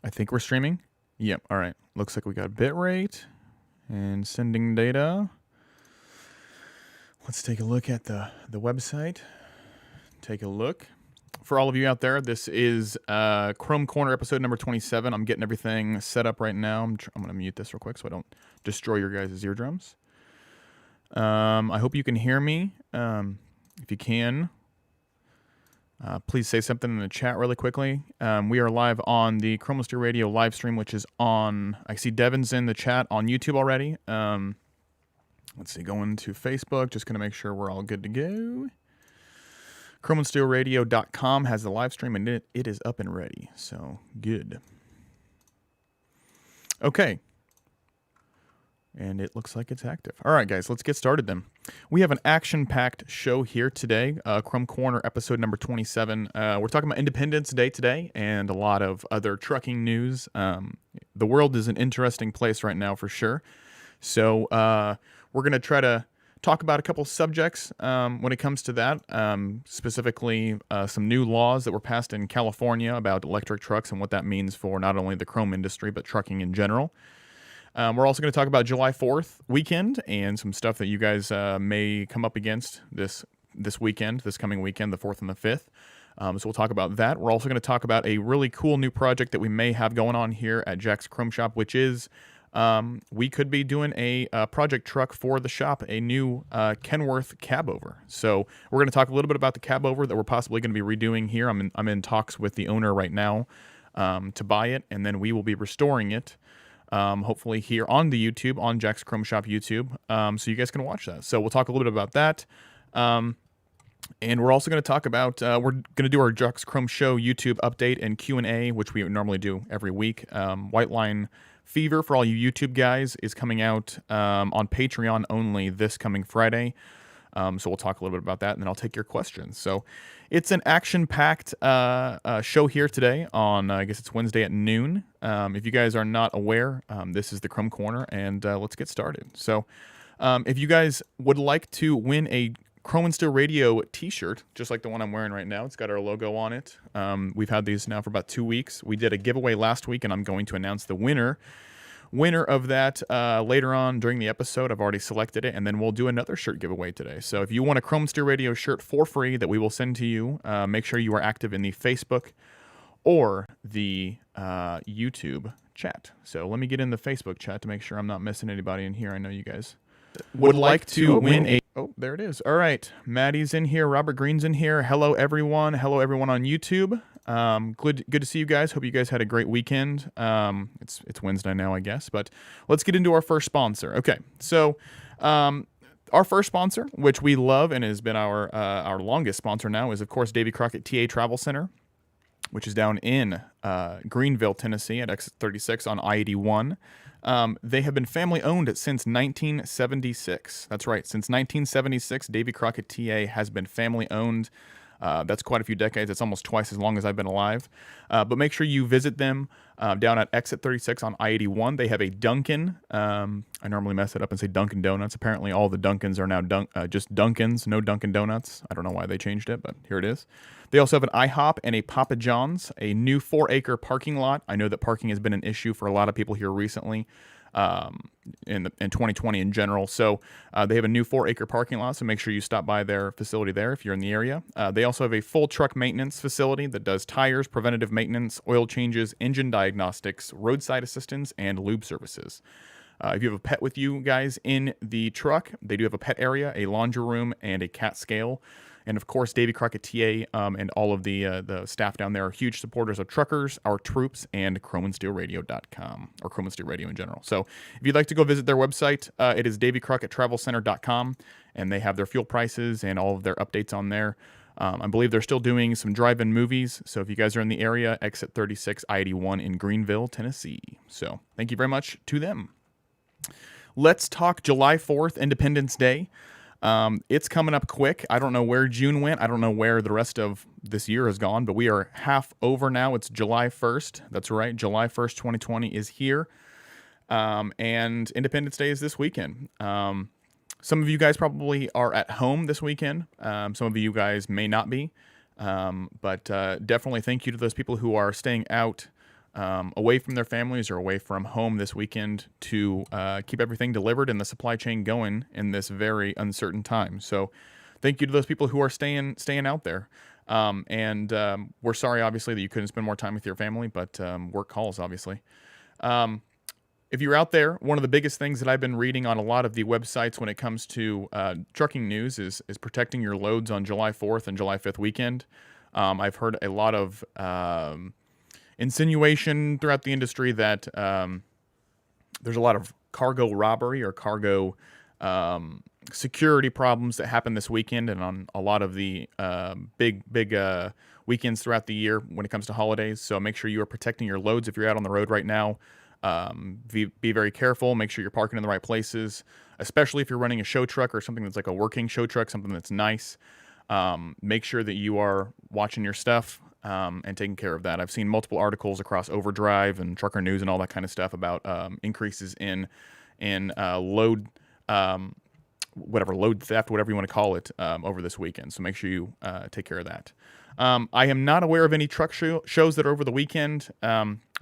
I think we're streaming. Yep. All right. Looks like we got bitrate and sending data. Let's take a look at the website. Take a look. For all of you out there, this is Chrome Corner episode number 27. I'm getting everything set up right now. I'm going to mute this real quick so I don't destroy your guys' eardrums. I hope you can hear me. If you can, please say something in the chat really quickly. We are live on the Chrome Stereo Radio live stream, which is on, I see Devin's in the chat on YouTube already. Let's see, going to Facebook, just going to make sure we're all good to go. ChromeSteelRadio.com has the live stream, and it is up and ready, so good. Okay. And it looks like it's active. All right, guys, let's get started then. We have an action-packed show here today, Chrome Corner episode number 27. We're talking about Independence Day today and a lot of other trucking news. The world is an interesting place right now for sure. So we're going to try to talk about a couple subjects when it comes to that, specifically some new laws that were passed in California about electric trucks and what that means for not only the chrome industry, but trucking in general. We're also going to talk about July 4th weekend and some stuff that you guys may come up against this coming weekend, the 4th and the 5th. So we'll talk about that. We're also going to talk about a really cool new project that we may have going on here at Jack's Chrome Shop, which is we could be doing a project truck for the shop, a new Kenworth cabover. So we're going to talk a little bit about the cabover that we're possibly going to be redoing here. I'm in talks with the owner right now to buy it, and then we will be restoring it. Hopefully here on the YouTube, on Jack's Chrome Shop YouTube, so you guys can watch that. So we'll talk a little bit about that. And we're also going to talk about, we're going to do our Jack's Chrome Show YouTube update and Q&A, which we normally do every week. White Line Fever, for all you YouTube guys, is coming out on Patreon only this coming Friday. So we'll talk a little bit about that, and then I'll take your questions. So it's an action-packed show here today on, I guess it's Wednesday at noon. If you guys are not aware, this is the Chrome Corner, and let's get started. So if you guys would like to win a Chrome and Steel Radio t-shirt, just like the one I'm wearing right now, it's got our logo on it. We've had these now for about 2 weeks. We did a giveaway last week, and I'm going to announce the winner of that later on during the episode. I've already selected it, and then we'll do another shirt giveaway today. So if you want a Chrome Stereo Radio shirt for free that we will send to you, make sure you are active in the Facebook or the YouTube chat. So let me get in the Facebook chat to make sure I'm not missing anybody in here. I know you guys would like to win a... Oh, there it is. All right. Maddie's in here. Robert Green's in here. Hello, everyone. Hello, everyone on YouTube. Good to see you guys. Hope you guys had a great weekend. It's Wednesday now, I guess, but let's get into our first sponsor. Okay, so our first sponsor, which we love and has been our longest sponsor now, is of course Davy Crockett TA Travel Center, which is down in Greenville, Tennessee, at Exit 36 on I-81. They have been family owned since 1976. That's right, since 1976, Davy Crockett TA has been family owned. That's quite a few decades. It's almost twice as long as I've been alive. But make sure you visit them down at Exit 36 on I-81. They have a Dunkin'. I normally mess it up and say Dunkin' Donuts. Apparently all the Dunkins are now just Dunkins, no Dunkin' Donuts. I don't know why they changed it, but here it is. They also have an IHOP and a Papa John's, a new 4-acre parking lot. I know that parking has been an issue for a lot of people here recently. In 2020 in general. So they have a new 4-acre parking lot, so make sure you stop by their facility there if you're in the area. They also have a full truck maintenance facility that does tires, preventative maintenance, oil changes, engine diagnostics, roadside assistance, and lube services. If you have a pet with you guys in the truck, they do have a pet area, a laundry room, and a cat scale. And of course, Davy Crockett TA and all of the staff down there are huge supporters of truckers, our troops, and ChromeandSteelRadio.com, or Chrome and Steel Radio in general. So if you'd like to go visit their website, it is DavyCrockettTravelCenter.com, and they have their fuel prices and all of their updates on there. I believe they're still doing some drive-in movies. So if you guys are in the area, Exit 36 I-81 in Greenville, Tennessee. So thank you very much to them. Let's talk July 4th, Independence Day. It's coming up quick. I don't know where June went. I don't know where the rest of this year has gone, but we are half over now. It's July 1st. That's right. July 1st, 2020 is here. And Independence Day is this weekend. Some of you guys probably are at home this weekend. Some of you guys may not be. But definitely thank you to those people who are staying out away from their families or away from home this weekend to keep everything delivered and the supply chain going in this very uncertain time. So thank you to those people who are staying out there. We're sorry, obviously, that you couldn't spend more time with your family, but work calls, obviously. If you're out there, one of the biggest things that I've been reading on a lot of the websites when it comes to trucking news is protecting your loads on July 4th and July 5th weekend. I've heard a lot of insinuation throughout the industry that there's a lot of cargo robbery or cargo security problems that happen this weekend and on a lot of the big weekends throughout the year when it comes to holidays. So make sure you are protecting your loads if you're out on the road right now. Be very careful. Make sure you're parking in the right places, especially if you're running a show truck or something that's like a working show truck, something that's nice. Make sure that you are watching your stuff and taking care of that. I've seen multiple articles across Overdrive and Trucker News and all that kind of stuff about increases in load load theft, whatever you want to call it, over this weekend. So make sure you take care of that. I am not aware of any truck shows that are over the weekend.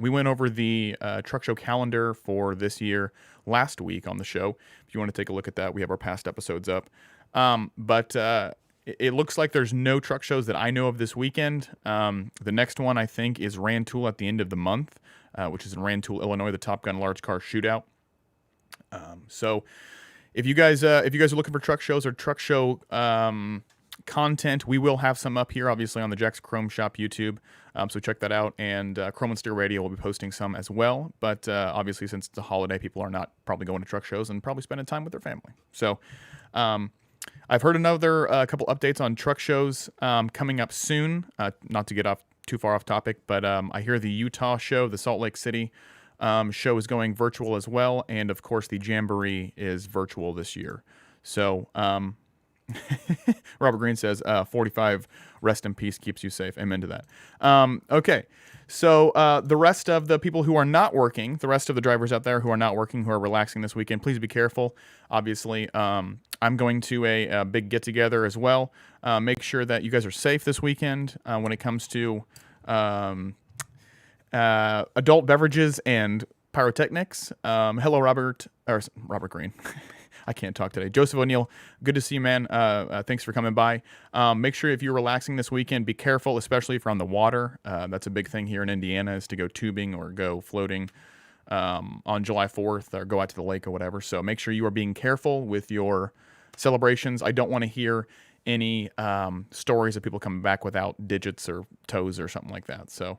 We went over the truck show calendar for this year last week on the show. If you want to take a look at that, we have our past episodes up. But it looks like there's no truck shows that I know of this weekend. The next one, I think, is Rantoul at the end of the month, which is in Rantoul, Illinois, the Top Gun Large Car Shootout. So if you guys are looking for truck shows or truck show content, we will have some up here, obviously, on the Jack's Chrome Shop YouTube. So check that out. And Chrome and Steel Radio will be posting some as well. But obviously, since it's a holiday, people are not probably going to truck shows and probably spending time with their family. So I've heard another couple updates on truck shows coming up soon. Not to get off too far off topic, but I hear the Utah show, the Salt Lake City show is going virtual as well. And of course, the Jamboree is virtual this year. So Robert Green says, 45, rest in peace, keeps you safe. Amen to that. Okay. So the rest of the people who are not working, the rest of the drivers out there who are not working, who are relaxing this weekend, please be careful. Obviously, I'm going to a big get-together as well. Make sure that you guys are safe this weekend when it comes to adult beverages and pyrotechnics. Hello, Robert Green. I can't talk today. Joseph O'Neill, good to see you, man. Thanks for coming by. Make sure if you're relaxing this weekend, be careful, especially if you're on the water. That's a big thing here in Indiana, is to go tubing or go floating on July 4th or go out to the lake or whatever. So make sure you are being careful with your celebrations. I don't want to hear any stories of people coming back without digits or toes or something like that. So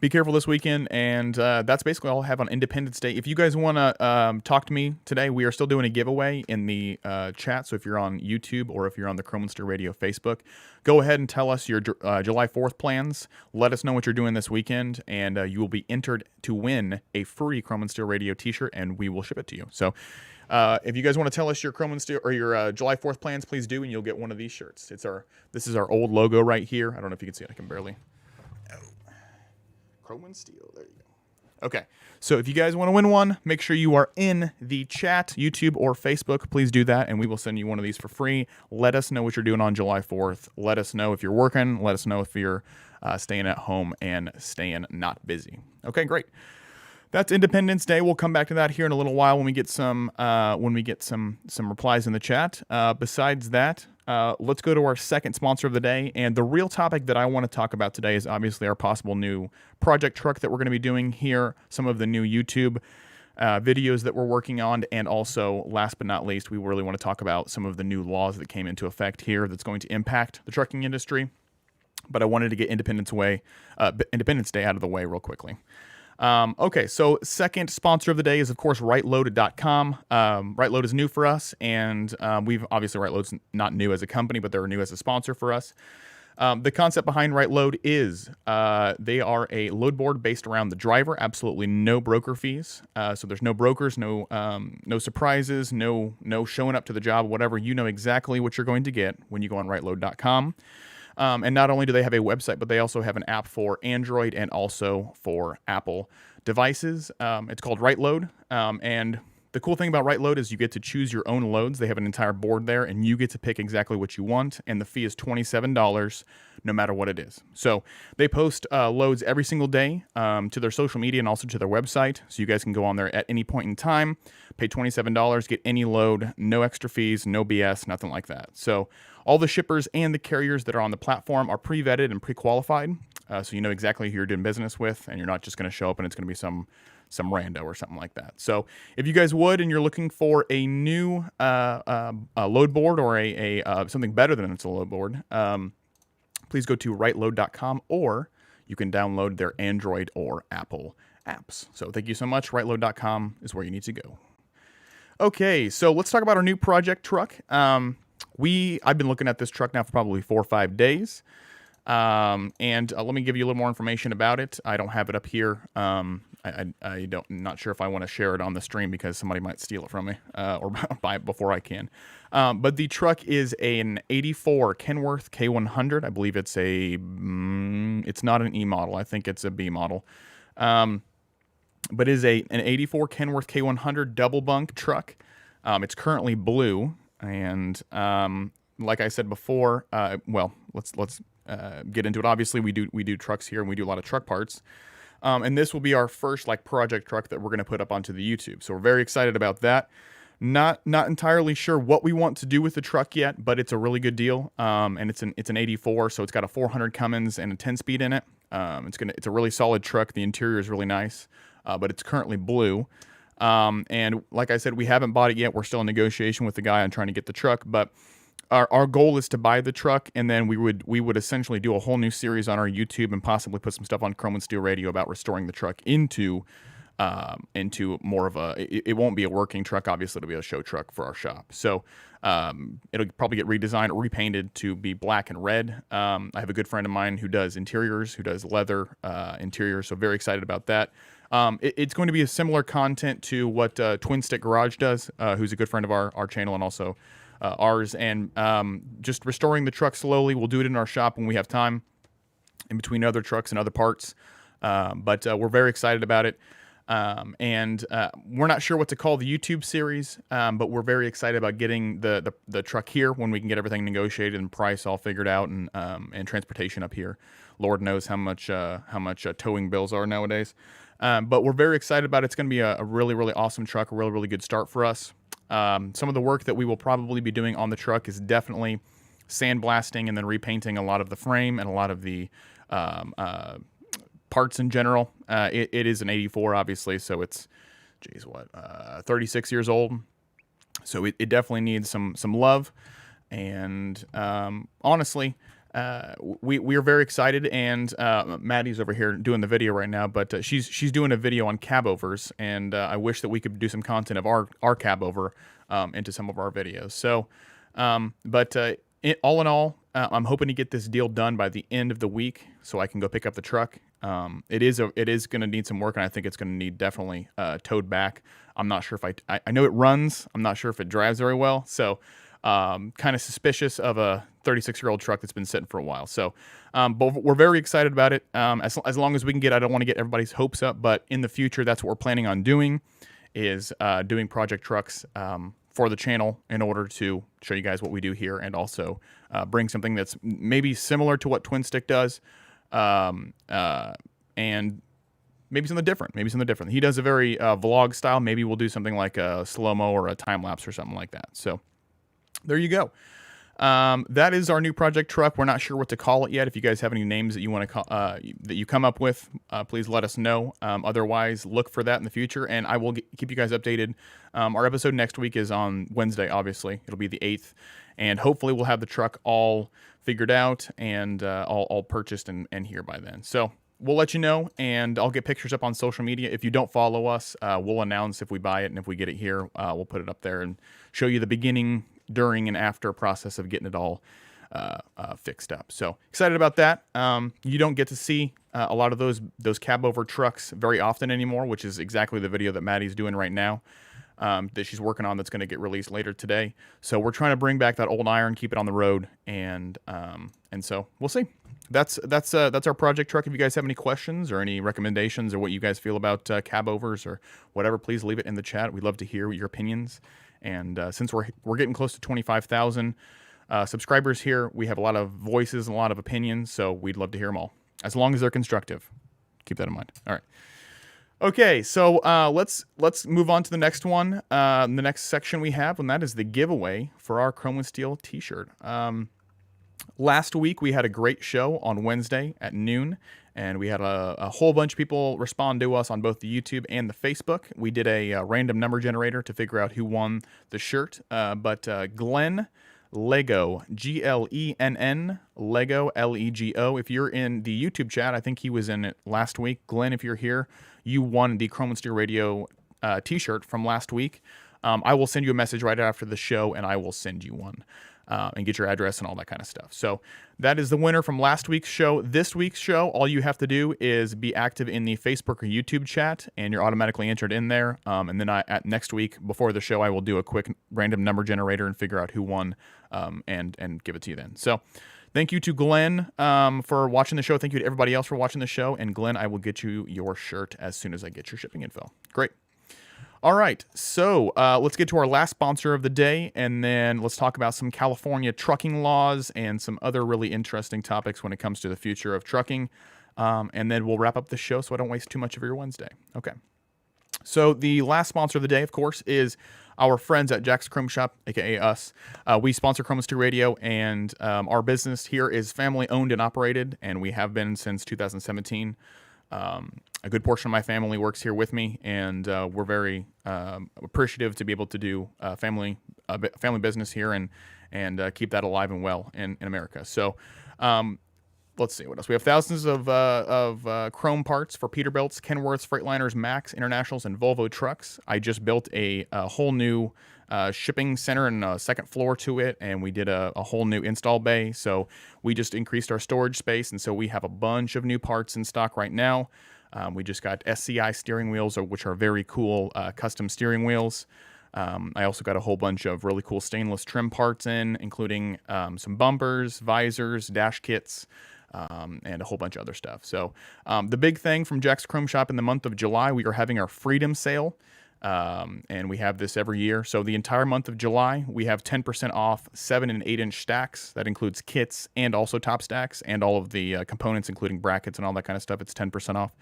be careful this weekend, and that's basically all I have on Independence Day. If you guys want to talk to me today, we are still doing a giveaway in the chat, so if you're on YouTube or if you're on the Chrome and Steel Radio Facebook, go ahead and tell us your July 4th plans. Let us know what you're doing this weekend, and you will be entered to win a free Chrome and Steel Radio t-shirt, and we will ship it to you. So if you guys want to tell us your Chrome and Steel or your July 4th plans, please do, and you'll get one of these shirts. This is our old logo right here. I don't know if you can see it. I can barely. Chrome and Steel. There you go. Okay. So if you guys want to win one, make sure you are in the chat, YouTube or Facebook. Please do that, and we will send you one of these for free. Let us know what you're doing on July 4th. Let us know if you're working. Let us know if you're staying at home and staying not busy. Okay, great. That's Independence Day. We'll come back to that here in a little while when we get some replies in the chat. Besides that, let's go to our second sponsor of the day. And the real topic that I want to talk about today is obviously our possible new project truck that we're going to be doing here, some of the new YouTube videos that we're working on, and also, last but not least, we really want to talk about some of the new laws that came into effect here that's going to impact the trucking industry. But I wanted to get Independence Day out of the way real quickly. Okay, so second sponsor of the day is, of course, RightLoaded.com. RightLoad is new for us, and we've obviously RightLoad's not new as a company, but they're new as a sponsor for us. The concept behind RightLoad is they are a load board based around the driver. Absolutely no broker fees. So there's no brokers, no surprises, no showing up to the job, whatever. You know exactly what you're going to get when you go on RightLoad.com. And not only do they have a website, but they also have an app for Android and also for Apple devices. It's called RightLoad. And The cool thing about Right Load is you get to choose your own loads. They have an entire board there, and you get to pick exactly what you want, and the fee is $27 no matter what it is. So they post loads every single day to their social media and also to their website, so you guys can go on there at any point in time, pay $27, get any load, no extra fees, no BS, nothing like that. So all the shippers and the carriers that are on the platform are pre-vetted and pre-qualified, so you know exactly who you're doing business with, and you're not just going to show up and it's going to be some rando or something like that. So if you guys would, and you're looking for a new load board or a something better than it's a load board, please go to rightload.com, or you can download their Android or Apple apps. So thank you so much. Rightload.com is where you need to go. Okay, so let's talk about our new project truck. I've been looking at this truck now for probably 4 or 5 days. And let me give you a little more information about it. I don't have it up here. Not sure if I want to share it on the stream because somebody might steal it from me, or buy it before I can. But the truck is an 84 Kenworth K100. I believe it's it's not an E model. I think it's a B model. But it is an 84 Kenworth K100 double bunk truck. It's currently blue. And, like I said before, let's get into it. Obviously, we do trucks here, and we do a lot of truck parts. And this will be our first project truck that we're going to put up onto the YouTube. So we're very excited about that. Not entirely sure what we want to do with the truck yet, but it's a really good deal. And it's an 84, so it's got a 400 Cummins and a 10-speed in it. It's a really solid truck. The interior is really nice, but it's currently blue. And like I said, we haven't bought it yet. We're still in negotiation with the guy on trying to get the truck, but our goal is to buy the truck, and then we would essentially do a whole new series on our YouTube and possibly put some stuff on Chrome and Steel Radio about restoring the truck into more of it won't be a working truck. Obviously, it'll be a show truck for our shop. So it'll probably get redesigned or repainted to be black and red. I have a good friend of mine who does interiors, who does leather interiors, so very excited about that. It's going to be a similar content to what Twin Stick Garage does, who's a good friend of our channel and also ours, and just restoring the truck slowly. We'll do it in our shop when we have time in between other trucks and other parts, but we're very excited about it, and we're not sure what to call the YouTube series, but we're very excited about getting the truck here when we can get everything negotiated and price all figured out, and transportation up here. Lord knows how much towing bills are nowadays, but we're very excited about it. It's going to be a really, really awesome truck, a really, really good start for us. Some of the work that we will probably be doing on the truck is definitely sandblasting and then repainting a lot of the frame and a lot of the parts in general. It is an 84, obviously, so it's 36 years old. So it definitely needs some love. And honestly, we are very excited, and Maddie's over here doing the video right now, but she's doing a video on cab overs, and I wish that we could do some content of our cab over into some of our videos. So, all in all, I'm hoping to get this deal done by the end of the week so I can go pick up the truck. It is going to need some work, and I think it's going to need definitely towed back. I'm not sure if I know it runs. I'm not sure if it drives very well, so kind of suspicious of a 36-year-old truck that's been sitting for a while. So, but we're very excited about it. As long as we can I don't want to get everybody's hopes up, but in the future, that's what we're planning on doing, is doing project trucks for the channel in order to show you guys what we do here, and also bring something that's maybe similar to what Twin Stick does, and maybe something different. He does a very vlog style. Maybe we'll do something like a slow-mo or a time-lapse or something like that. So there you go. That is our new project truck. We're not sure what to call it yet. If you guys have any names that you want to call, that you come up with, please let us know. Otherwise, look for that in the future, and I will keep you guys updated. Our episode next week is on Wednesday, obviously. It'll be the 8th, and hopefully we'll have the truck all figured out and all purchased and here by then. So we'll let you know, and I'll get pictures up on social media. If you don't follow us, we'll announce if we buy it, and if we get it here, we'll put it up there and show you the beginning, during, and after process of getting it all fixed up. So excited about that. You don't get to see a lot of those cab over trucks very often anymore, which is exactly the video that Maddie's doing right now, that she's working on, that's going to get released later today. So we're trying to bring back that old iron, keep it on the road, and so we'll see. that's our project truck. If you guys have any questions or any recommendations or what you guys feel about cab overs or whatever, please leave it in the chat. We'd love to hear your opinions. And since we're getting close to 25,000 subscribers here, we have a lot of voices and a lot of opinions, so we'd love to hear them all, as long as they're constructive. Keep that in mind. All right. Okay, so let's move on to the next one. The next section we have, and that is the giveaway for our Chrome and Steel T-shirt. Last week we had a great show on Wednesday at noon, and we had a whole bunch of people respond to us on both the YouTube and the Facebook. We did a random number generator to figure out who won the shirt, but Glenn Lego, Glenn, Lego, Lego. If you're in the YouTube chat, I think he was in it last week. Glenn, if you're here, you won the Chrome and Steel Radio T-shirt from last week. I will send you a message right after the show, and I will send you one. And get your address and all that kind of stuff. So that is the winner from last week's show. This week's show, all you have to do is be active in the Facebook or YouTube chat, and you're automatically entered in there. And then at next week, before the show, I will do a quick random number generator and figure out who won and give it to you then. So thank you to Glenn for watching the show. Thank you to everybody else for watching the show. And Glenn, I will get you your shirt as soon as I get your shipping info. Great. All right, so let's get to our last sponsor of the day, and then let's talk about some California trucking laws and some other really interesting topics when it comes to the future of trucking. And then we'll wrap up the show so I don't waste too much of your Wednesday. Okay. So the last sponsor of the day, of course, is our friends at Jack's Chrome Shop, aka us. We sponsor Chrome and Steel Radio, and our business here is family owned and operated, and we have been since 2017. A good portion of my family works here with me, and we're very appreciative to be able to do family business here and keep that alive and well in America. So let's see what else. We have thousands of chrome parts for Peterbilts, Kenworths, Freightliners, Max, Internationals, and Volvo trucks. I just built a whole new shipping center and a second floor to it, and we did a whole new install bay. So we just increased our storage space, and so we have a bunch of new parts in stock right now. We just got SCI steering wheels, which are very cool custom steering wheels. I also got a whole bunch of really cool stainless trim parts including some bumpers, visors, dash kits, and a whole bunch of other stuff. So the big thing from Jack's Chrome Shop in the month of July, we are having our Freedom Sale. And we have this every year. So the entire month of July, we have 10% off 7 and 8 inch stacks. That includes kits and also top stacks and all of the components, including brackets and all that kind of stuff. It's 10% off.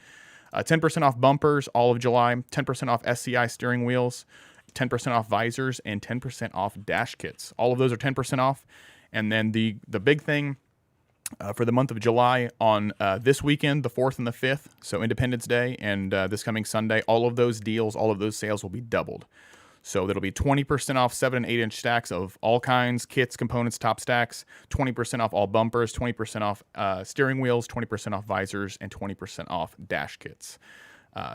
10% off bumpers all of July, 10% off SCI steering wheels, 10% off visors, and 10% off dash kits. All of those are 10% off. And then the big thing for the month of July on this weekend, the 4th and the 5th, so Independence Day and this coming Sunday, all of those deals, all of those sales will be doubled. So that'll be 20% off 7 and 8 inch stacks of all kinds, kits, components, top stacks, 20% off all bumpers, 20% off steering wheels, 20% off visors, and 20% off dash kits.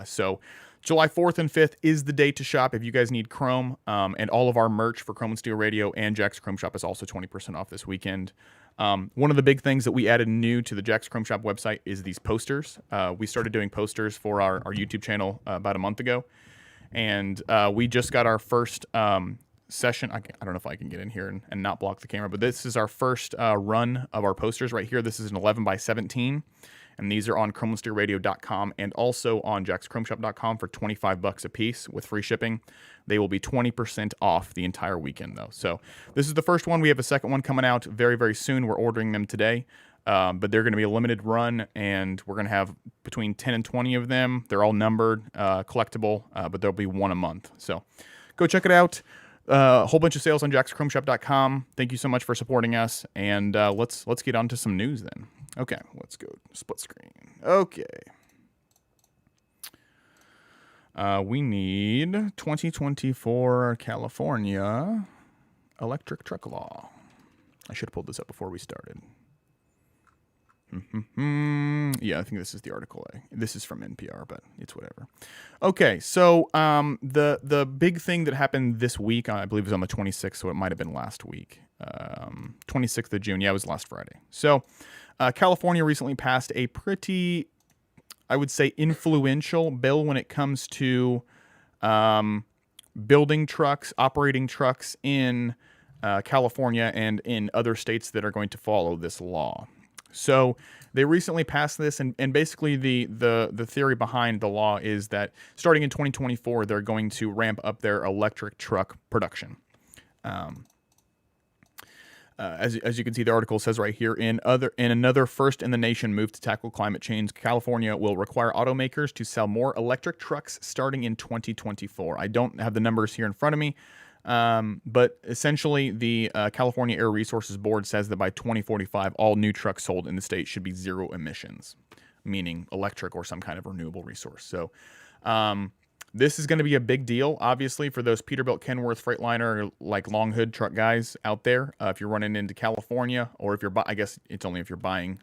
So July 4th and 5th is the day to shop if you guys need Chrome, and all of our merch for Chrome and Steel Radio and Jack's Chrome Shop is also 20% off this weekend. One of the big things that we added new to the Jack's Chrome Shop website is these posters. We started doing posters for our YouTube channel about a month ago, and we just got our first session. I don't know if I can get in here and not block the camera, but this is our first run of our posters right here. This is an 11 by 17. And these are on chromeandsteelradio.com and also on jackschromeshop.com for $25 a piece with free shipping. They will be 20% off the entire weekend, though. So this is the first one. We have a second one coming out very, very soon. We're ordering them today, but they're going to be a limited run, and we're going to have between 10 and 20 of them. They're all numbered, collectible, but there'll be one a month. So go check it out. A whole bunch of sales on jackschromeshop.com. Thank you so much for supporting us, and let's get on to some news then. Okay, let's go split screen. Okay. We need 2024 California electric truck law. I should have pulled this up before we started. Yeah, I think this is the article. This is from NPR, but it's whatever. Okay, so the big thing that happened this week, I believe, was on the 26th, so it might have been last week. 26th of June. Yeah, it was last Friday. So California recently passed a pretty, I would say, influential bill when it comes to building trucks, operating trucks in California and in other states that are going to follow this law. So they recently passed this, and basically the theory behind the law is that starting in 2024, they're going to ramp up their electric truck production. As you can see, the article says right here, in another first in the nation move to tackle climate change, California will require automakers to sell more electric trucks starting in 2024. I don't have the numbers here in front of me, but essentially the California Air Resources Board says that by 2045, all new trucks sold in the state should be zero emissions, meaning electric or some kind of renewable resource. So this is going to be a big deal, obviously, for those Peterbilt, Kenworth, Freightliner, like long hood truck guys out there. If you're running into California, or if you're, I guess it's only if you're buying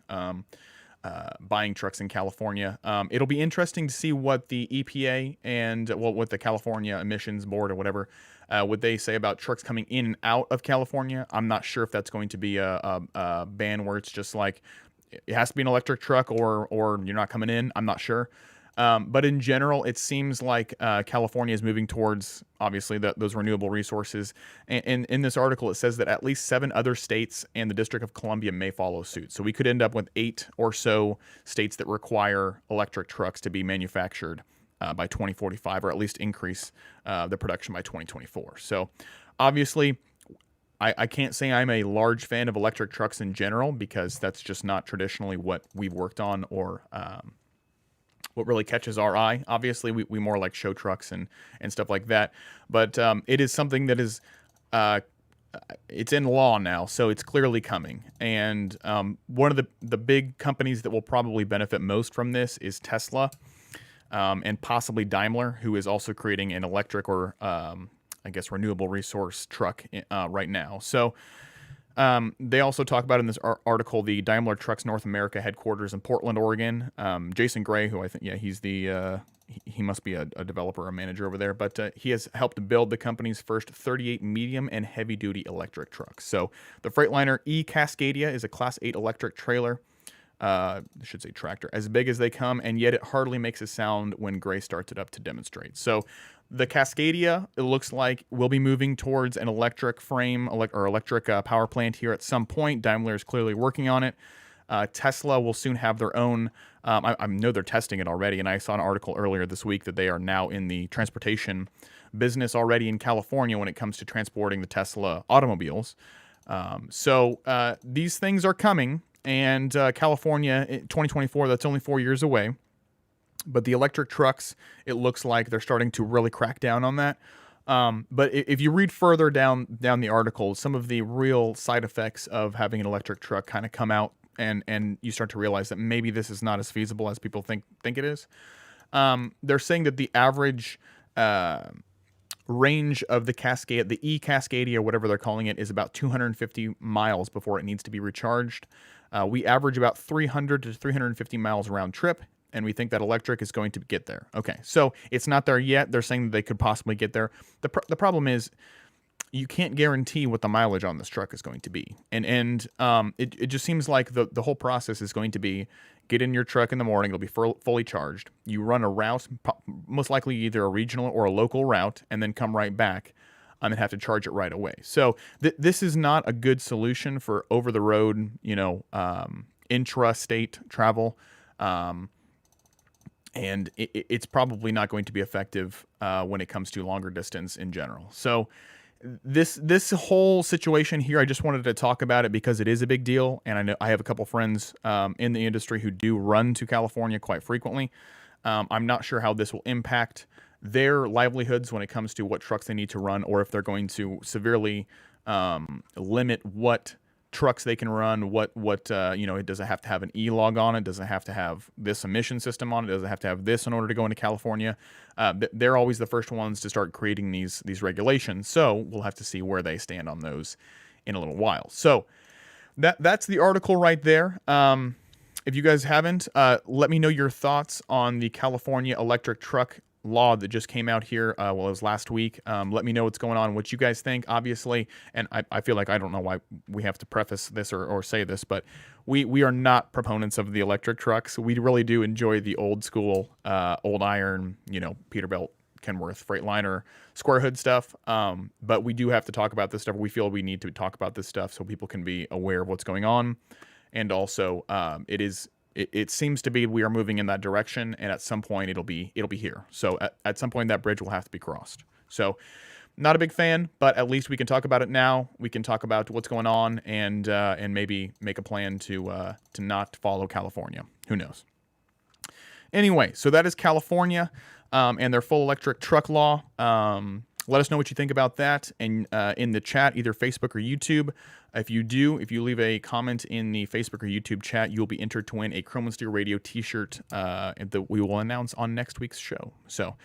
trucks in California. It'll be interesting to see what the EPA and what the California Emissions Board or whatever, what they say about trucks coming in and out of California. I'm not sure if that's going to be a ban where it's just like it has to be an electric truck or you're not coming in. I'm not sure. But in general, it seems like California is moving towards, obviously, those renewable resources. And in this article, it says that at least 7 other states and the District of Columbia may follow suit. So we could end up with 8 or so states that require electric trucks to be manufactured by 2045, or at least increase the production by 2024. So obviously, I can't say I'm a large fan of electric trucks in general, because that's just not traditionally what we've worked on or what really catches our eye. Obviously, we more like show trucks and stuff like that. But it is something that is, it's in law now, so it's clearly coming. And one of the big companies that will probably benefit most from this is Tesla, and possibly Daimler, who is also creating an electric or, I guess, renewable resource truck right now. So they also talk about in this article the Daimler Trucks North America headquarters in Portland, Oregon. Jason Gray, who I think, he's he must be a developer or a manager over there, but he has helped build the company's first 38 medium and heavy duty electric trucks. So the Freightliner E-Cascadia is a Class 8 electric trailer. I should say tractor, as big as they come, and yet it hardly makes a sound when Gray starts it up to demonstrate. So the Cascadia, it looks like, will be moving towards an electric frame or electric power plant here at some point. Daimler is clearly working on it. Tesla will soon have their own. I know they're testing it already, and I saw an article earlier this week that they are now in the transportation business already in California when it comes to transporting the Tesla automobiles. So these things are coming. And California, 2024, that's only 4 years away. But the electric trucks, it looks like they're starting to really crack down on that. But if you read further down the article, some of the real side effects of having an electric truck kind of come out, and you start to realize that maybe this is not as feasible as people think it is. They're saying that the average range of the E-Cascadia, whatever they're calling it, is about 250 miles before it needs to be recharged. We average about 300 to 350 miles round trip, and we think that electric is going to get there. Okay, so it's not there yet. They're saying that they could possibly get there. The problem is you can't guarantee what the mileage on this truck is going to be. And it just seems like the whole process is going to be get in your truck in the morning, it'll be fully charged. You run a route, most likely either a regional or a local route, and then come right back and have to charge it right away. So this is not a good solution for over-the-road, intra-state travel. And it's probably not going to be effective when it comes to longer distance in general. So this whole situation here, I just wanted to talk about it because it is a big deal, and I know I have a couple friends in the industry who do run to California quite frequently. I'm not sure how this will impact their livelihoods when it comes to what trucks they need to run, or if they're going to severely limit what trucks they can run, it doesn't have to have an E-log on it, doesn't have to have this emission system on it, doesn't have to have this in order to go into California. They're always the first ones to start creating these regulations, so we'll have to see where they stand on those in a little while. So that's the article right there. If you guys haven't, let me know your thoughts on the California electric truck law that just came out here. It was last week. Let me know what's going on, what you guys think, obviously. And I feel like I don't know why we have to preface this or say this, but we are not proponents of the electric trucks. We really do enjoy the old school, old iron, Peterbilt, Kenworth, Freightliner, square hood stuff. But we do have to talk about this stuff. We feel we need to talk about this stuff so people can be aware of what's going on and also it seems to be we are moving in that direction, and at some point it'll be here. So at some point that bridge will have to be crossed. So not a big fan, but at least we can talk about it now. We can talk about what's going on and maybe make a plan to not follow California. Who knows? Anyway, so that is California and their full electric truck law. Let us know what you think about that and in the chat, either Facebook or YouTube. If you leave a comment in the Facebook or YouTube chat, you'll be entered to win a Chrome and Steel Radio t-shirt that we will announce on next week's show. So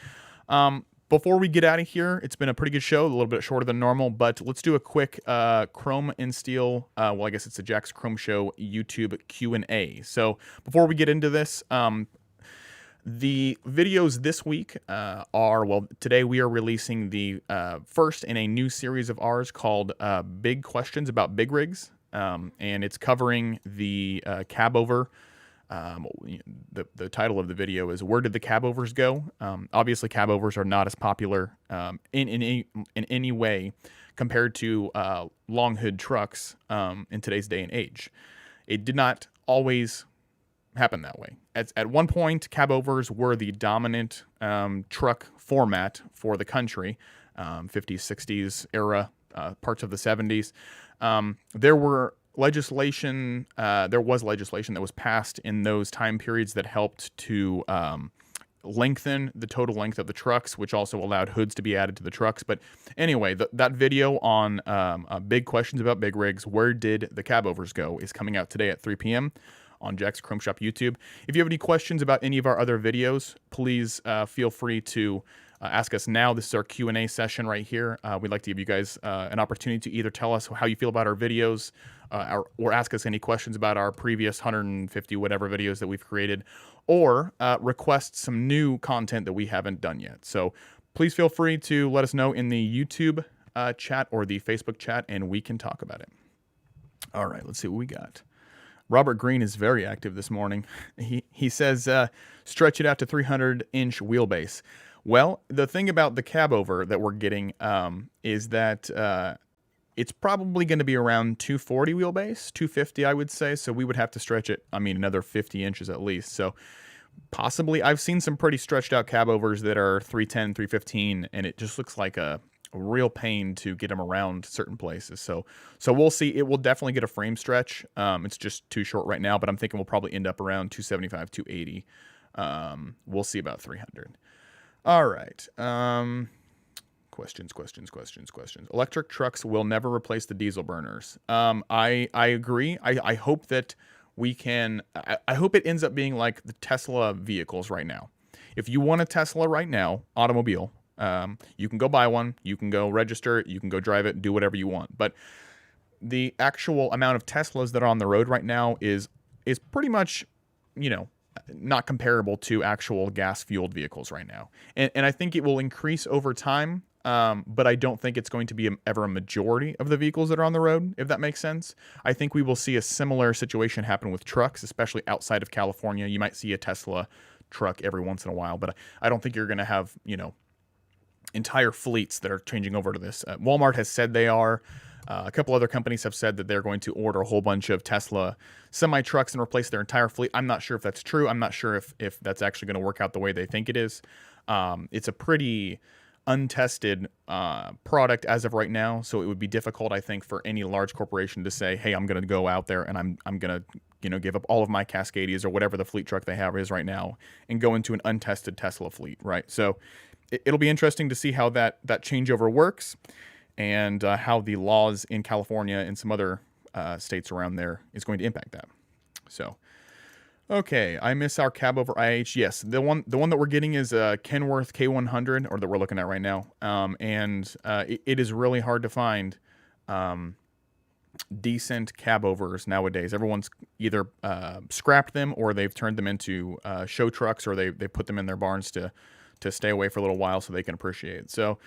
before we get out of here, it's been a pretty good show, a little bit shorter than normal, but let's do a quick Chrome and Steel, well, I guess it's the Jack's Chrome Show YouTube Q&A. So before we get into this, the videos this week are, well, today we are releasing the first in a new series of ours called Big Questions About Big Rigs, and it's covering the cab over. The title of the video is "Where Did the Cab Overs Go?" Obviously, cab overs are not as popular in any way compared to long hood trucks in today's day and age. It did not always happen that way. At one point, cab overs were the dominant truck format for the country, 50s, 60s era, parts of the 70s. There was legislation that was passed in those time periods that helped to lengthen the total length of the trucks, which also allowed hoods to be added to the trucks. But anyway, that video on Big Questions About Big Rigs, Where Did the Cab Overs Go?, is coming out today at 3 p.m. on Jack's Chrome Shop YouTube. If you have any questions about any of our other videos, please feel free to ask us now. This is our Q&A session right here. We'd like to give you guys an opportunity to either tell us how you feel about our videos or ask us any questions about our previous 150 whatever videos that we've created, or request some new content that we haven't done yet. So please feel free to let us know in the YouTube chat or the Facebook chat, and we can talk about it. All right, let's see what we got. Robert Green is very active this morning. He says, stretch it out to 300-inch wheelbase. Well, the thing about the cab over that we're getting is that it's probably going to be around 240 wheelbase, 250, I would say. So we would have to stretch it, another 50 inches at least. So possibly, I've seen some pretty stretched out cab overs that are 310, 315, and it just looks like a real pain to get them around certain places. So we'll see. It will definitely get a frame stretch. It's just too short right now, but I'm thinking we'll probably end up around 275, 280. We'll see about 300. All right. Questions. Electric trucks will never replace the diesel burners. I agree. I hope that we can. I hope it ends up being like the Tesla vehicles right now. If you want a Tesla right now, automobile, you can go buy one, you can go register it, you can go drive it, do whatever you want. But the actual amount of Teslas that are on the road right now is pretty much, not comparable to actual gas-fueled vehicles right now. And I think it will increase over time, but I don't think it's going to be ever a majority of the vehicles that are on the road, if that makes sense. I think we will see a similar situation happen with trucks, especially outside of California. You might see a Tesla truck every once in a while, but I don't think you're going to have, entire fleets that are changing over to this. Walmart has said they are. A couple other companies have said that they're going to order a whole bunch of Tesla semi-trucks and replace their entire fleet. I'm not sure if that's true. I'm not sure if that's actually going to work out the way they think it is. It's a pretty untested product as of right now, so it would be difficult, I think, for any large corporation to say, hey, I'm going to go out there and I'm going to give up all of my Cascadias or whatever the fleet truck they have is right now and go into an untested Tesla fleet, right? So it'll be interesting to see how that changeover works and how the laws in California and some other states around there is going to impact that. So, okay, I miss our cab over IH. Yes, the one that we're getting is Kenworth K100, or that we're looking at right now, and it is really hard to find decent cab overs nowadays. Everyone's either scrapped them or they've turned them into show trucks, or they put them in their barns to stay away for a little while so they can appreciate. So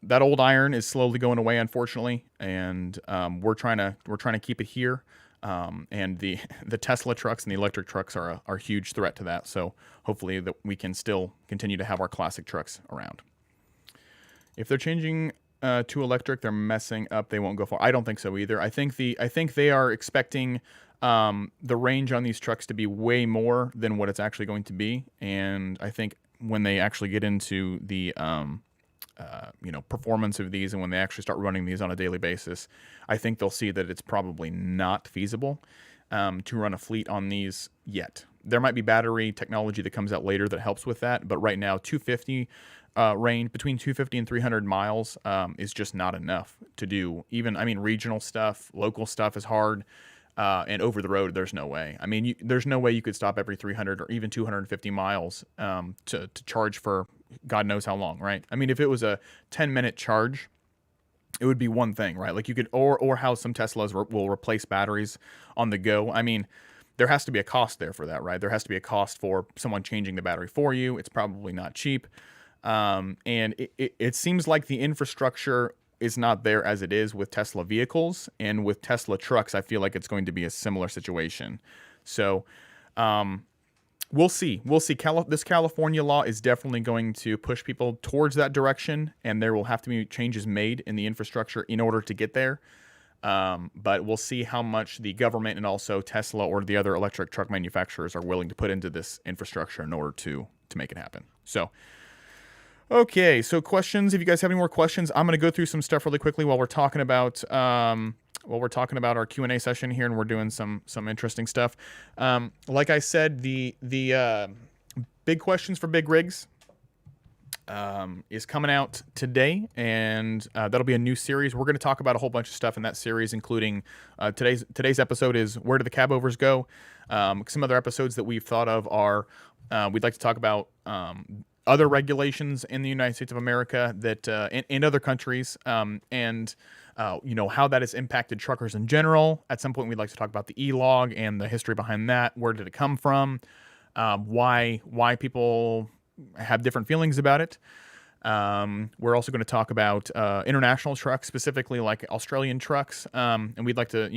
that old iron is slowly going away, unfortunately, and we're trying to keep it here. And the Tesla trucks and the electric trucks are a huge threat to that. So hopefully that we can still continue to have our classic trucks around. If they're changing to electric, they're messing up. They won't go far. I don't think so either. I think they are expecting the range on these trucks to be way more than what it's actually going to be. And I think when they actually get into the performance of these, and when they actually start running these on a daily basis, I think they'll see that it's probably not feasible to run a fleet on these yet. There might be battery technology that comes out later that helps with that, but right now 250 range, between 250 and 300 miles is just not enough to do. Even, regional stuff, local stuff is hard, and over the road, there's no way. There's no way you could stop every 300 or even 250 miles to charge for God knows how long, right? If it was a 10-minute charge, it would be one thing, right? Like you could, or how some Teslas will replace batteries on the go. There has to be a cost there for that, right? There has to be a cost for someone changing the battery for you. It's probably not cheap. And it seems like the infrastructure is not there as it is with Tesla vehicles, and with Tesla trucks, I feel like it's going to be a similar situation. So, we'll see. This California law is definitely going to push people towards that direction, and there will have to be changes made in the infrastructure in order to get there. But we'll see how much the government and also Tesla or the other electric truck manufacturers are willing to put into this infrastructure in order to make it happen. So, okay. So questions. If you guys have any more questions, I'm going to go through some stuff really quickly while we're talking about our Q&A session here, and we're doing some interesting stuff. Like I said, the big questions for big rigs is coming out today, and that'll be a new series. We're going to talk about a whole bunch of stuff in that series, including today's episode is where do the cab overs go. Some other episodes that we've thought of are we'd like to talk about other regulations in the United States of America that in other countries, and how that has impacted truckers in general. At some point, we'd like to talk about the E-log and the history behind that. Where did it come from? Why people have different feelings about it. We're also going to talk about international trucks, specifically like Australian trucks. And we'd like to,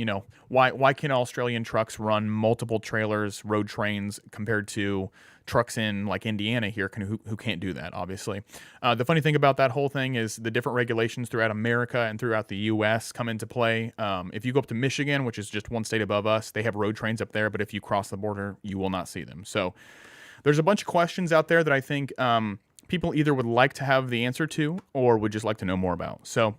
why can Australian trucks run multiple trailers, road trains, compared to trucks in like Indiana here who can't do that, obviously. The funny thing about that whole thing is the different regulations throughout America and throughout the U.S. come into play. If you go up to Michigan, which is just one state above us, they have road trains up there, but if you cross the border, you will not see them. So there's a bunch of questions out there that I think people either would like to have the answer to or would just like to know more about. So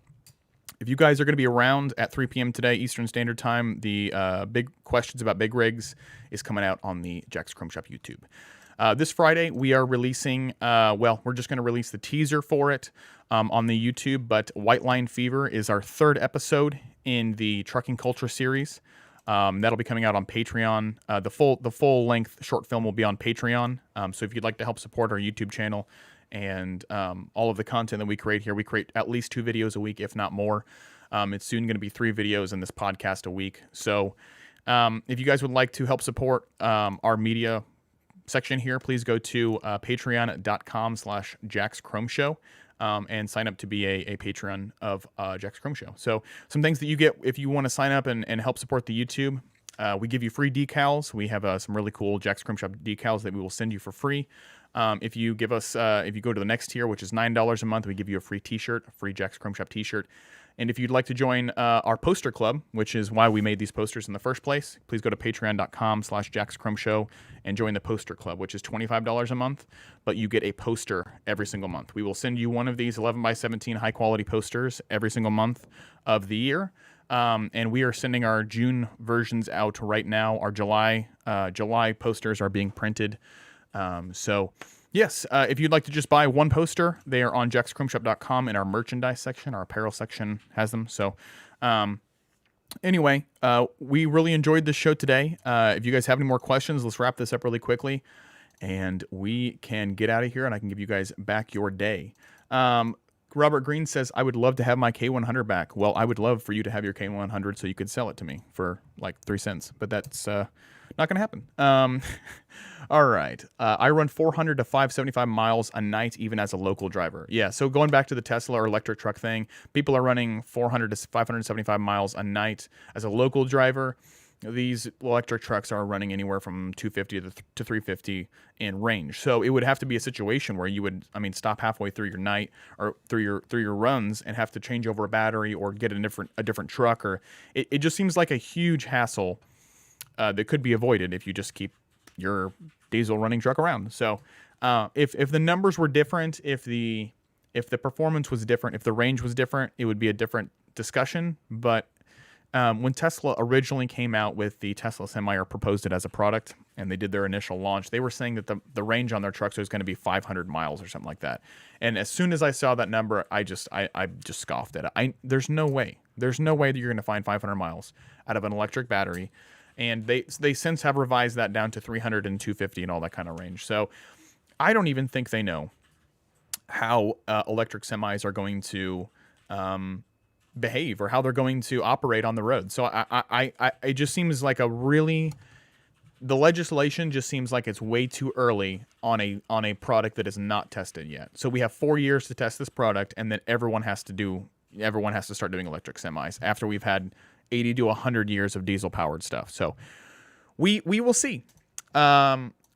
if you guys are going to be around at 3 p.m. today, Eastern Standard Time, the big questions about big rigs is coming out on the Jack's Chrome Shop YouTube. This Friday, we are releasing, we're just going to release the teaser for it on the YouTube, but White Line Fever is our third episode in the Trucking Culture series. That'll be coming out on Patreon. The full length short film will be on Patreon. So if you'd like to help support our YouTube channel and all of the content that we create here, we create at least 2 videos a week, if not more. It's soon going to be 3 videos in this podcast a week. So if you guys would like to help support our media section here, please go to patreon.com/Jack's Chrome Show. And sign up to be a patron of Jack's Chrome Show. So some things that you get if you want to sign up and help support the YouTube. We give you free decals. We have some really cool Jack's Chrome Shop decals that we will send you for free. If you give us, if you go to the next tier, which is $9 a month, we give you a free T-shirt, a free Jack's Chrome Shop T-shirt. And if you'd like to join our poster club, which is why we made these posters in the first place, please go to patreon.com/Jack's Chrome Show and join the poster club, which is $25 a month, but you get a poster every single month. We will send you one of these 11x17 high quality posters every single month of the year. And we are sending our June versions out right now. Our July posters are being printed. Yes, if you'd like to just buy one poster, they are on jackschromeshop.com in our merchandise section. Our apparel section has them. So anyway, we really enjoyed this show today. If you guys have any more questions, let's wrap this up really quickly, and we can get out of here, and I can give you guys back your day. Robert Green says, I would love to have my K100 back. Well, I would love for you to have your K100 so you could sell it to me for like 3 cents, but that's not going to happen. All right. I run 400 to 575 miles a night, even as a local driver. Yeah, so going back to the Tesla or electric truck thing, people are running 400 to 575 miles a night as a local driver. these electric trucks are running anywhere from 250 to 350 in range. So it would have to be a situation where you would, stop halfway through your night or through your runs and have to change over a battery or get a different truck. Or it just seems like a huge hassle that could be avoided if you just keep your diesel running truck around. So if the numbers were different, if the performance was different, if the range was different, it would be a different discussion. But when Tesla originally came out with the Tesla Semi or proposed it as a product, and they did their initial launch, they were saying that the range on their trucks was going to be 500 miles or something like that. And as soon as I saw that number, I just scoffed at it. There's no way that you're going to find 500 miles out of an electric battery. And they since have revised that down to 300 and 250 and all that kind of range. So I don't even think they know how electric semis are going to behave or how they're going to operate on the road. So it just seems like the legislation just seems like it's way too early on a product that is not tested yet. So we have 4 years to test this product, and then everyone has to start doing electric semis after we've had 80 to 100 years of diesel powered stuff. So we will see.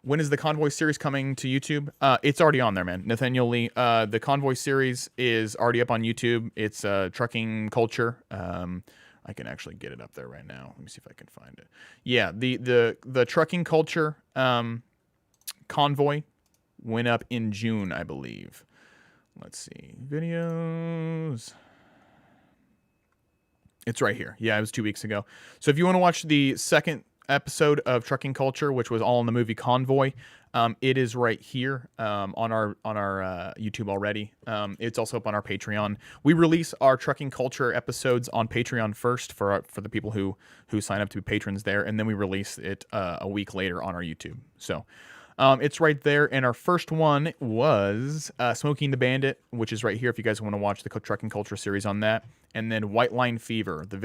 When is the Convoy series coming to YouTube? It's already on there, man. Nathaniel Lee. The Convoy series is already up on YouTube. It's Trucking Culture. I can actually get it up there right now. Let me see if I can find it. Yeah, the Trucking Culture Convoy went up in June, I believe. Let's see. Videos. It's right here. Yeah, it was 2 weeks ago. So if you want to watch the second episode of Trucking Culture, which was all in the movie Convoy, it is right here on our YouTube already. It's also up on our Patreon. We release our Trucking Culture episodes on Patreon first for the people who sign up to be patrons there, and then we release it a week later on our YouTube. So it's right there. And our first one was Smoking the Bandit, which is right here if you guys want to watch the Trucking Culture series on that. And then White Line Fever, the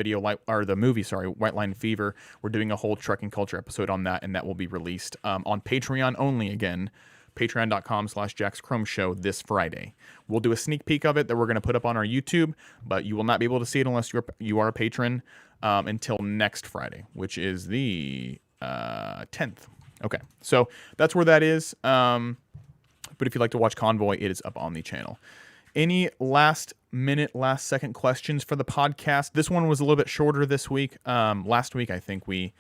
movie, White Line Fever. We're doing a whole Trucking Culture episode on that, and that will be released on Patreon only again. Patreon.com/JacksChrome this Friday. We'll do a sneak peek of it that we're going to put up on our YouTube, but you will not be able to see it unless you are a patron until next Friday, which is the 10th. Okay, so that's where that is. But if you'd like to watch Convoy, it is up on the channel. Any last second questions for the podcast? This one was a little bit shorter this week. Last week, I think we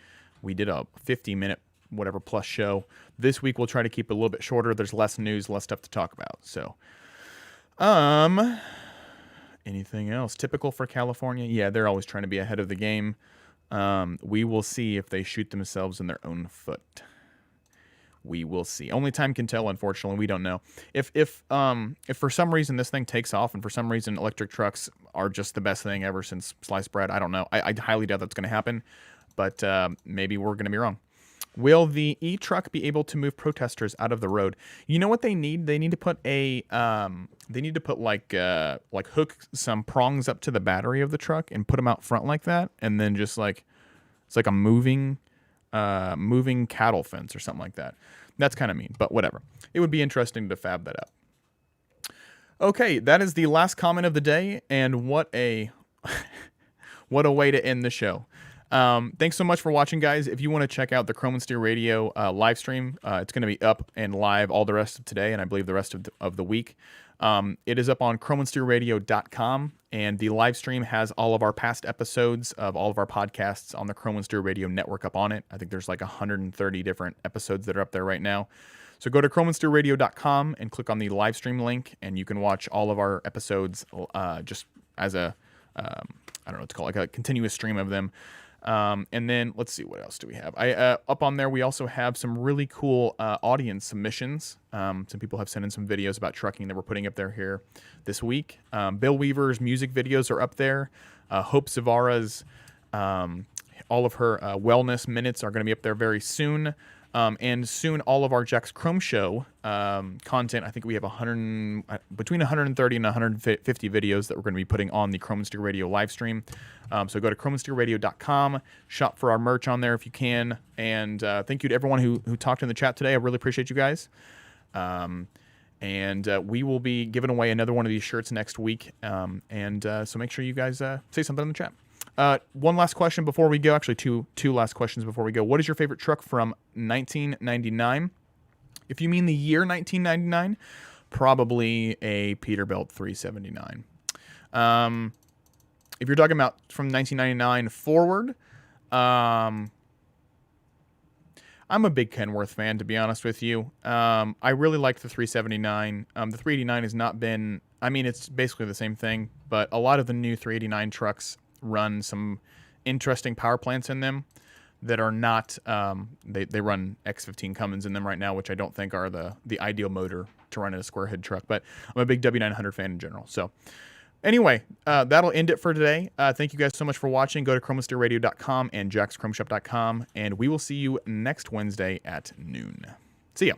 did a 50-minute whatever plus show. This week, we'll try to keep it a little bit shorter. There's less news, less stuff to talk about. So, anything else? Typical for California? Yeah, they're always trying to be ahead of the game. We will see if they shoot themselves in their own foot. We will see. Only time can tell, unfortunately. We don't know. If for some reason this thing takes off and for some reason electric trucks are just the best thing ever since sliced bread, I don't know. I highly doubt that's going to happen, but maybe we're going to be wrong. Will the e-truck be able to move protesters out of the road? You know what they need? They need to put like hook some prongs up to the battery of the truck and put them out front like that, and then just like it's like a moving cattle fence or something like that. That's kind of mean, but whatever. It would be interesting to fab that up. Okay, that is the last comment of the day, and what a way to end the show. Thanks so much for watching, guys. If you want to check out the Chrome and Steer Radio live stream, it's going to be up and live all the rest of today, and I believe the rest of the week. It is up on chromeandsteerradio.com, and the live stream has all of our past episodes of all of our podcasts on the Chrome and Steer Radio network up on it. I think there's like 130 different episodes that are up there right now. So go to chromeandsteerradio.com and click on the live stream link, and you can watch all of our episodes just as I don't know what to call it, like a continuous stream of them. And then let's see, what else do we have? Up on there, we also have some really cool audience submissions. Some people have sent in some videos about trucking that we're putting up there here this week. Bill Weaver's music videos are up there. Hope Zavara's, all of her wellness minutes are going to be up there very soon. And soon all of our Jack's Chrome Show content, I think we have between 130 and 150 videos that we're going to be putting on the Chrome and Steer Radio live stream. So go to chromeandsteerradio.com, shop for our merch on there if you can. And thank you to everyone who talked in the chat today. I really appreciate you guys. And we will be giving away another one of these shirts next week. So make sure you guys say something in the chat. One last question before we go. Actually, two last questions before we go. What is your favorite truck from 1999? If you mean the year 1999, probably a Peterbilt 379. If you're talking about from 1999 forward, I'm a big Kenworth fan, to be honest with you. I really like the 379. The 389 has not been, I mean, it's basically the same thing, but a lot of the new 389 trucks run some interesting power plants in them that are not, they run X15 Cummins in them right now, which I don't think are the ideal motor to run in a square head truck, but I'm a big W900 fan in general. So anyway, that'll end it for today. Thank you guys so much for watching. Go to chromasteerradio.com and jackschromeshop.com, and we will see you next Wednesday at noon. See ya.